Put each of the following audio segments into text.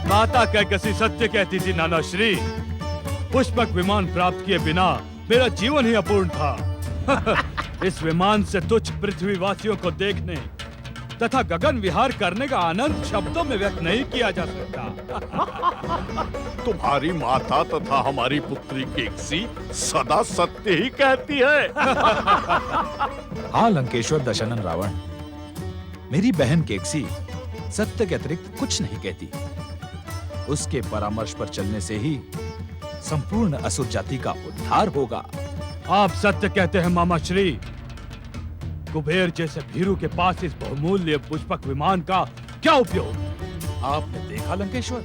माता कैकसी सत्य कहती थी नाना श्री, पुष्पक विमान प्राप्त किए बिना मेरा जीवन ही अपूर्ण था। इस विमान से तुच्छ पृथ्वीवासियों को देखने तथा गगन विहार करने का आनंद शब्दों में व्यक्त नहीं किया जा सकता। तुम्हारी माता तथा हमारी पुत्री केकसी सदा सत्य ही कहती है। हाँ लंकेश्वर दशानन रावण, मेरी बहन केकसी सत्य के अतिरिक्त कुछ नहीं कहती। उसके परामर्श पर चलने से ही संपूर्ण असुर जाति का उद्धार होगा। आप सत्य कहते हैं मामा श्री। कुबेर जैसे भीरू के पास इस बहुमूल्य पुष्पक विमान का क्या उपयोग? आपने देखा लंकेश्वर,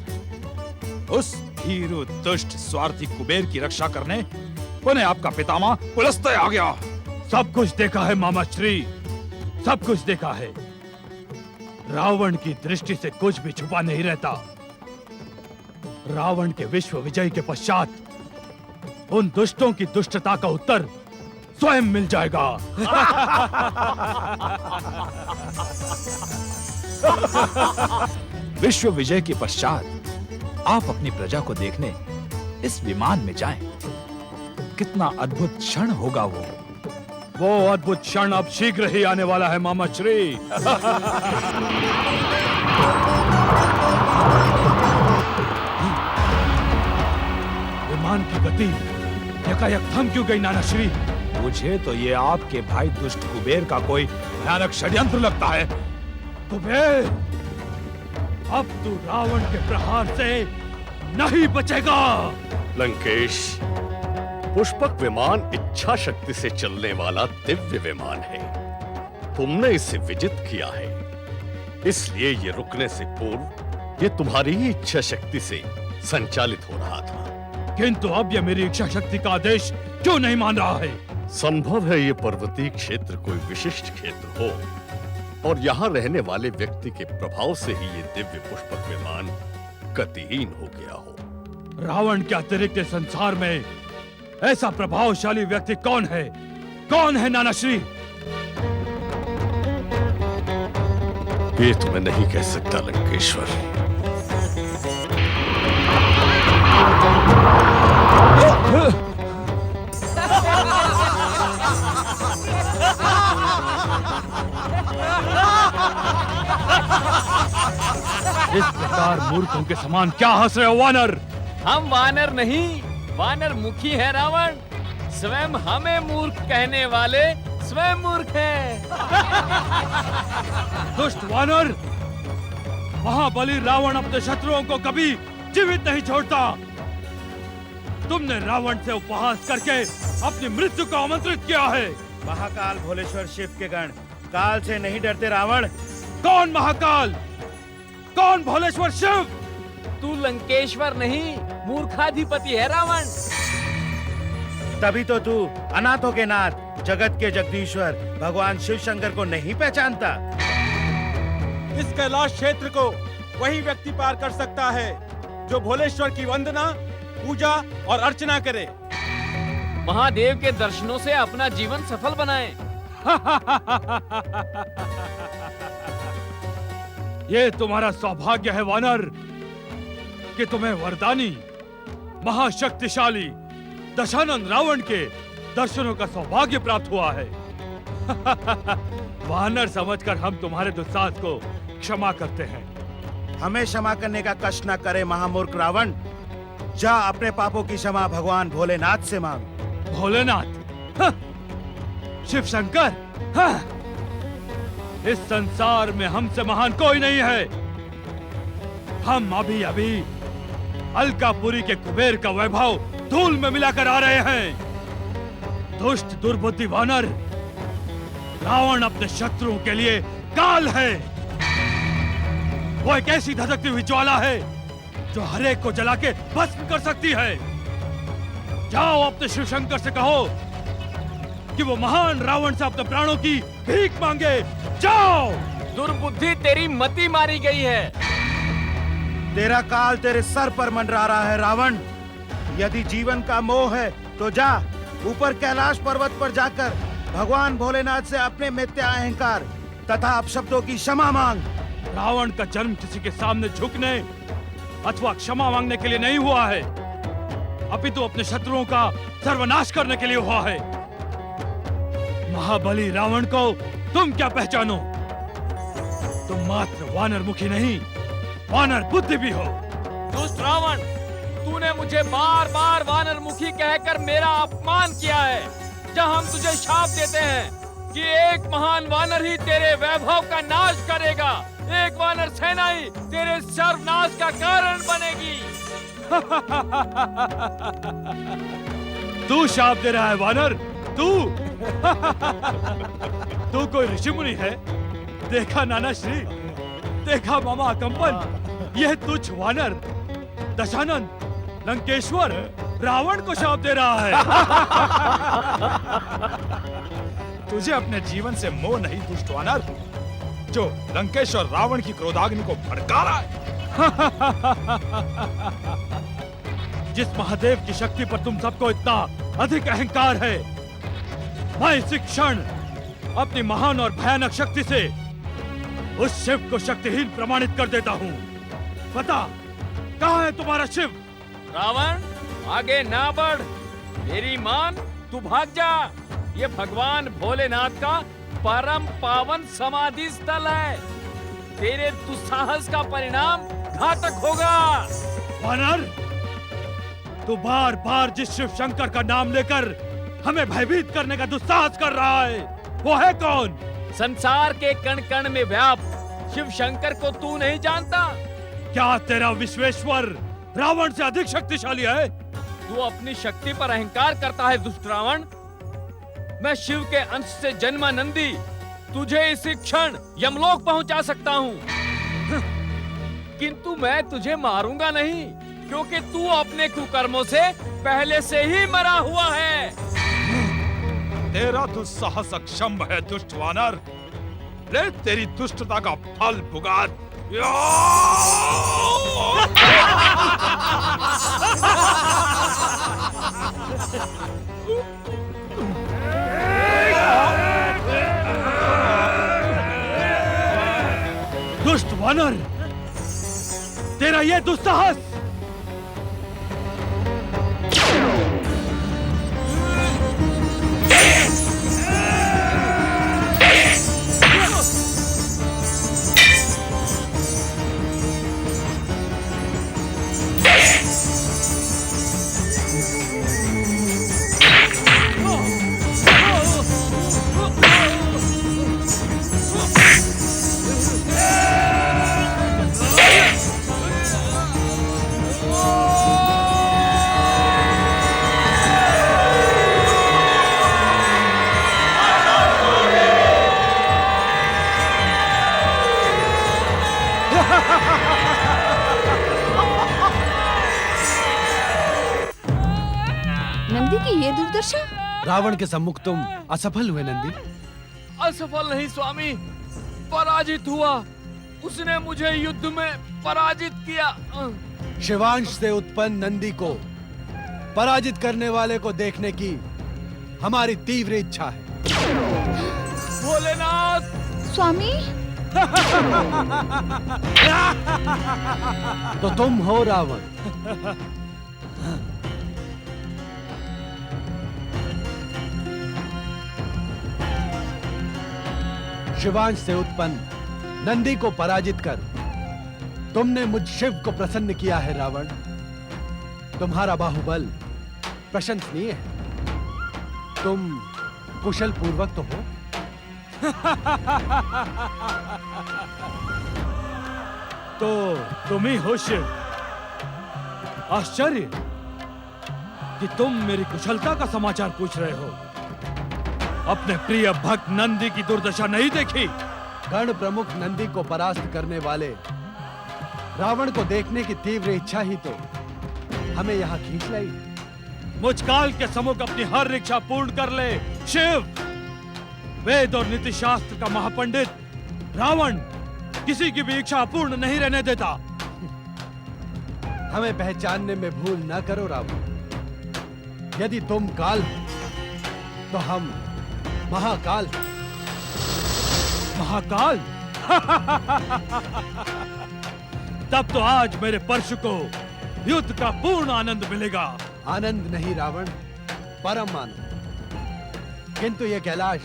उस भीरू दुष्ट स्वार्थी कुबेर की रक्षा करने उन्हें आपका पितामह पुलस्त्य आ गया। सब कुछ देखा है मामा श्री, सब कुछ देखा है। रावण की दृष्टि से कुछ भी छुपा नहीं रहता। रावण के विश्व विजय के पश्चात उन दुष्टों की दुष्टता का उत्तर स्वयं मिल जाएगा। विश्व विजय के पश्चात आप अपनी प्रजा को देखने इस विमान में जाएं। कितना अद्भुत क्षण होगा वो अद्भुत क्षण अब शीघ्र ही आने वाला है मामा श्री। विमान की गति यकायक थम क्यों गई नाना श्री? मुझे तो ये आपके भाई दुष्ट कुबेर का कोई भयानक षड्यंत्र लगता है। कुबेर, अब तू रावण के प्रहार से नहीं बचेगा। लंकेश, पुष्पक विमान इच्छा शक्ति से चलने वाला दिव्य विमान है। तुमने इसे विजित किया है, इसलिए ये रुकने से पूर्व ये तुम्हारी ही इच्छा शक्ति से संचालित हो रहा था। किंतु अब यह मेरी इच्छा शक्ति का आदेश क्यों नहीं मान रहा है? संभव है ये पर्वतीय क्षेत्र कोई विशिष्ट क्षेत्र हो और यहाँ रहने वाले व्यक्ति के प्रभाव से ही ये दिव्य पुष्पक विमान गतिहीन हो गया हो। रावण के अतिरिक्त संसार में ऐसा प्रभावशाली व्यक्ति कौन है? कौन है नाना श्री? ये तो मैं नहीं कह सकता लंकेश्वर। इस प्रकार मूर्खों के समान क्या हंस रहे हो वानर? हम वानर नहीं, वानर मुखी है रावण। स्वयं हमें मूर्ख कहने वाले स्वयं मूर्ख हैं। दुष्ट वानर, महाबली रावण अपने शत्रुओं को कभी जीवित नहीं छोड़ता। तुमने रावण से उपहास करके अपनी मृत्यु को आमंत्रित किया है। महाकाल भोलेश्वर शिव के गण काल से नहीं डरते रावण। कौन महाकाल? कौन भोलेश्वर शिव? तू लंकेश्वर नहीं, मूर्खाधिपति है रावण। तभी तो तू अनाथों के नाथ, जगत के जगदीश्वर भगवान शिव शंकर को नहीं पहचानता। इस कैलाश क्षेत्र को वही व्यक्ति पार कर सकता है जो भोलेश्वर की वंदना, पूजा और अर्चना करे। महादेव के दर्शनों से अपना जीवन सफल बनाए। ये तुम्हारा सौभाग्य है वानर कि तुम्हें वरदानी महाशक्तिशाली दशानन रावण के दर्शनों का सौभाग्य प्राप्त हुआ है। वानर समझकर हम तुम्हारे दुस्साहस को क्षमा करते हैं। हमें क्षमा करने का कष्ट न करे महामूर्ख रावण। जा अपने पापों की क्षमा भगवान भोलेनाथ से मांग। भोलेनाथ? हाँ। शिव शंकर? हाँ। इस संसार में हमसे महान कोई नहीं है। हम अभी अभी अलकापुरी के कुबेर का वैभव धूल में मिलाकर आ रहे हैं। दुष्ट दुर्बुद्धि वानर, रावण अपने शत्रुओं के लिए काल है। वो एक ऐसी धधकती हुई ज्वाला है जो हर एक को जला के भस्म कर सकती है। जाओ अपने शिव शंकर से कहो कि वो महान रावण से अपने प्राणों की भीख मांगे। जाओ। दुर्बुद्धि तेरी मति मारी गई है। तेरा काल तेरे सर पर मंडरा रहा है रावण। यदि जीवन का मोह है तो जा ऊपर कैलाश पर्वत पर जाकर भगवान भोलेनाथ से अपने मिथ्या अहंकार तथा अपशब्दों की क्षमा मांग। रावण का जन्म किसी के सामने झुकने अथवा क्षमा मांगने के लिए नहीं हुआ है, अपितु अपने शत्रुओं का सर्वनाश करने के लिए हुआ है। महाबली रावण को तुम क्या पहचानो? तुम मात्र वानर मुखी नहीं, वानर बुद्धि भी हो। दुष्ट रावण, तूने मुझे बार बार वानर मुखी कहकर मेरा अपमान किया है। जब हम तुझे शाप देते हैं कि एक महान वानर ही तेरे वैभव का नाश करेगा, एक वानर सेना ही तेरे सर्वनाश का कारण बनेगी। तू शाप दे रहा है वानर, तू? तू कोई ऋषि मुनि है? देखा नाना श्री, देखा मामा कंपन, यह तुच्छ वानर दशानन लंकेश्वर रावण को शाप दे रहा है। तुझे अपने जीवन से मोह नहीं दुष्ट वानर, जो लंकेश और रावण की क्रोधाग्नि को भड़का रहा है। जिस महादेव की शक्ति पर तुम सबको इतना अधिक अहंकार है, मैं इसी क्षण अपनी महान और भयानक शक्ति से उस शिव को शक्तिहीन प्रमाणित कर देता हूँ। बता, कहाँ है तुम्हारा शिव? रावण, आगे ना बढ़, मेरी मान, तू भाग जा। ये भगवान भोलेनाथ का परम पावन समाधि स्थल है। तेरे दुस्साहस का परिणाम घातक होगा। वानर, तू बार बार जिस शिव शंकर का नाम लेकर हमें भयभीत करने का दुस्साहस कर रहा है, वो है कौन? संसार के कण कण में व्याप्त शिव शंकर को तू नहीं जानता? क्या तेरा विश्वेश्वर रावण से अधिक शक्तिशाली है? तू अपनी शक्ति पर अहंकार करता है दुष्ट रावण। मैं शिव के अंश से जन्मा नंदी तुझे इसी क्षण यमलोक पहुंचा सकता हूं, किंतु मैं तुझे मारूंगा नहीं, क्योंकि तू अपने कुकर्मों से पहले से ही मरा हुआ है। तेरा दुस्साहस अक्षम है दुष्ट वानर, ले तेरी दुष्टता का फल भुगत। दुष्ट वानर, तेरा ये दुस्साहस नंदी की ये दुर्दशा। रावण के सम्मुख तुम असफल हुए नंदी। असफल नहीं स्वामी, पराजित हुआ। उसने मुझे युद्ध में पराजित किया। शिवांश से उत्पन्न नंदी को पराजित करने वाले को देखने की हमारी तीव्र इच्छा है। भोलेनाथ! स्वामी, तो तुम हो रावण। शिवांश से उत्पन्न नंदी को पराजित कर तुमने मुझ शिव को प्रसन्न किया है रावण। तुम्हारा बाहुबल प्रशंसनीय है। तुम कुशल पूर्वक तो हो। तो तुम ही हो शिव। आश्चर्य कि तुम मेरी कुशलता का समाचार पूछ रहे हो। अपने प्रिय भक्त नंदी की दुर्दशा नहीं देखी? गण प्रमुख नंदी को परास्त करने वाले रावण को देखने की तीव्र इच्छा ही तो हमें यहाँ खींच लाई। मुझ काल के सम्मुख अपनी हर इच्छा पूर्ण कर ले शिव। वेद और नीति शास्त्र का महापंडित रावण किसी की भी इच्छा पूर्ण नहीं रहने देता। हमें पहचानने में भूल न करो रावण। यदि तुम काल हो तो हम महाकाल। महाकाल? तब तो आज मेरे परशु को युद्ध का पूर्ण आनंद मिलेगा। आनंद नहीं रावण, परम आनंद। किंतु ये कैलाश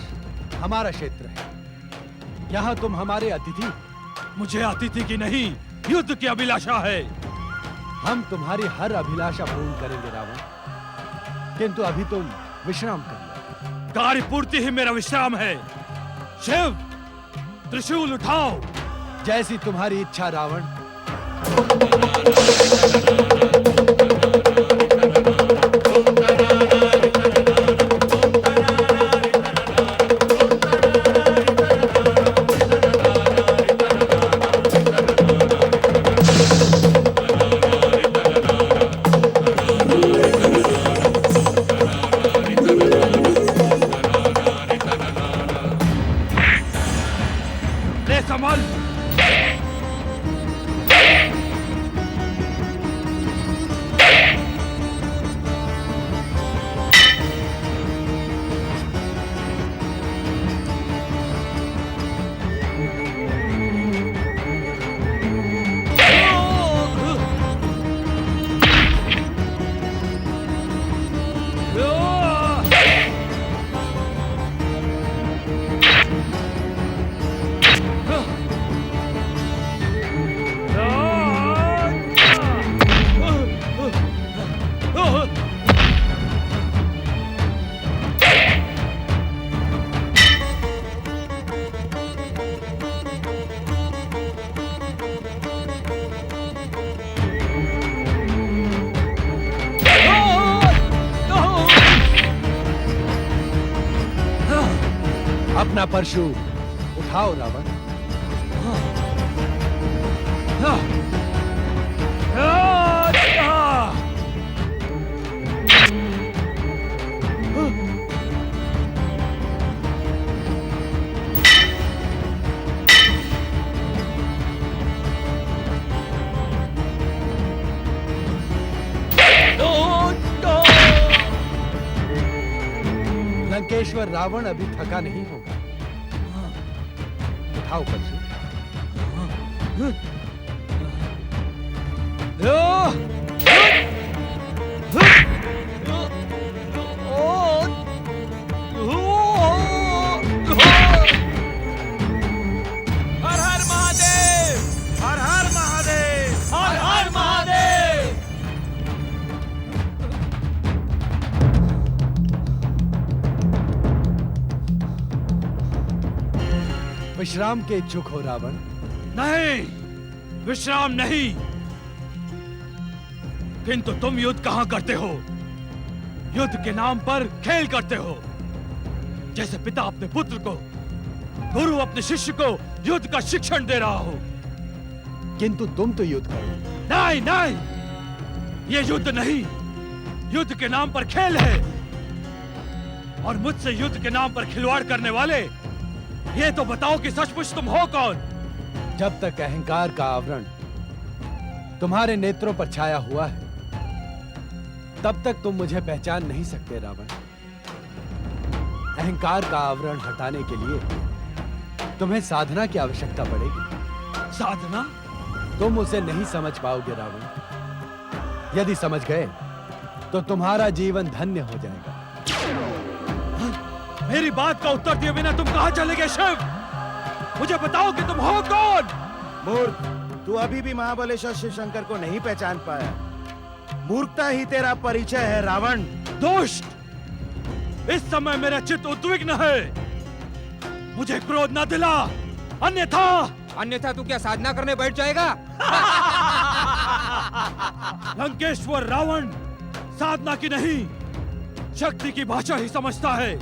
हमारा क्षेत्र है, यहाँ तुम हमारे अतिथि। मुझे अतिथि की नहीं, युद्ध की अभिलाषा है। हम तुम्हारी हर अभिलाषा पूर्ण करेंगे रावण, किंतु अभी तुम विश्राम कर लो। कार्य पूर्ति ही मेरा विश्राम है। शिव, त्रिशूल उठाओ। जैसी तुम्हारी इच्छा रावण। ले संभल। अपना परशु उठाओ रावण। लंकेश्वर रावण अभी थका नहीं होगा। उठाओ परशु। हर हर महादेव, हर हर महादेव। हर हर महादेव। विश्राम के इच्छुक हो रावण? नहीं, विश्राम नहीं। किंतु तुम युद्ध कहां करते हो? युद्ध के नाम पर खेल करते हो। जैसे पिता अपने पुत्र को, गुरु अपने शिष्य को युद्ध का शिक्षण दे रहा हो। किंतु तुम तो युद्ध करो। नहीं नहीं, ये युद्ध नहीं, युद्ध के नाम पर खेल है। और मुझसे युद्ध के नाम पर खिलवाड़ करने वाले, ये तो बताओ कि सचमुच तुम हो कौन? जब तक अहंकार का आवरण तुम्हारे नेत्रों पर छाया हुआ है, तब तक तुम मुझे पहचान नहीं सकते रावण। अहंकार का आवरण हटाने के लिए तुम्हें साधना की आवश्यकता पड़ेगी। साधना? तुम उसे नहीं समझ पाओगे रावण। यदि समझ गए तो तुम्हारा जीवन धन्य हो जाएगा। मेरी बात का उत्तर दिए बिना तुम कहां चले गए शिव? मुझे बताओ कि तुम हो कौन? मूर्ख, तू अभी भी महाबलेश्वर शिव शंकर को नहीं पहचान पाया। मूर्खता ही तेरा परिचय है रावण। दुष्ट, इस समय मेरा चित्त उद्विग्न है। मुझे क्रोध न दिला, अन्यथा तू क्या साधना करने बैठ जाएगा? लंकेश्वर रावण साधना की नहीं, शक्ति की भाषा ही समझता है।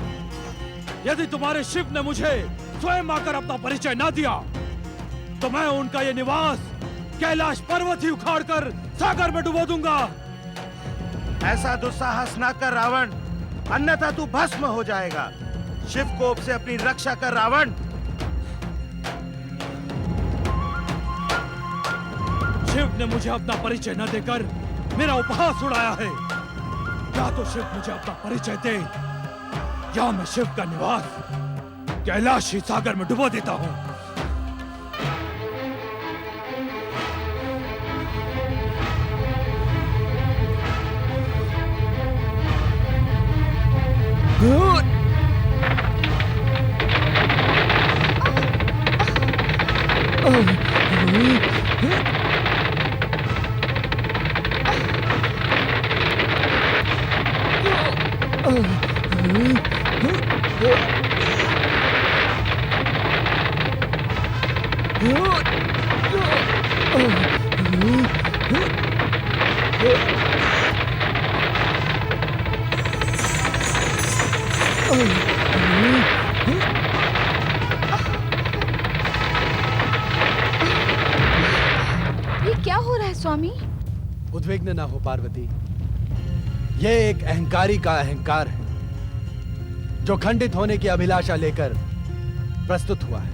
यदि तुम्हारे शिव ने मुझे स्वयं आकर अपना परिचय ना दिया, तो मैं उनका ये निवास कैलाश पर्वत ही उखाड़कर सागर में डुबो दूंगा। ऐसा दुस्साहस ना कर रावण, अन्यथा तू भस्म हो जाएगा। शिव कोप से अपनी रक्षा कर रावण। शिव ने मुझे अपना परिचय न देकर मेरा उपहास उड़ाया है। या तो शिव मुझे अपना परिचय दे, या मैं शिव का निवास कैलाश ही सागर में डुबो देता हूं। ये क्या हो रहा है स्वामी? उद्विग्न ना हो पार्वती। यह एक अहंकारी का अहंकार है जो खंडित होने की अभिलाषा लेकर प्रस्तुत हुआ है।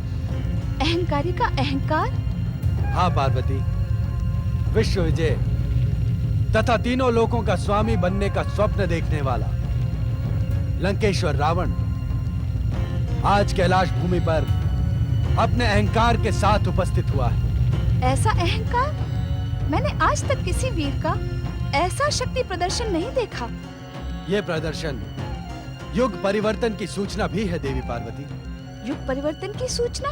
अहंकारी का अहंकार? हाँ पार्वती, विश्व विजय तथा तीनों लोकों का स्वामी बनने का स्वप्न देखने वाला लंकेश्वर रावण आज कैलाश भूमि पर अपने अहंकार के साथ उपस्थित हुआ है। ऐसा अहंकार? मैंने आज तक किसी वीर का ऐसा शक्ति प्रदर्शन नहीं देखा। यह प्रदर्शन युग परिवर्तन की सूचना भी है देवी पार्वती। युग परिवर्तन की सूचना?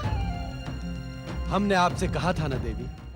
हमने आपसे कहा था ना देवी,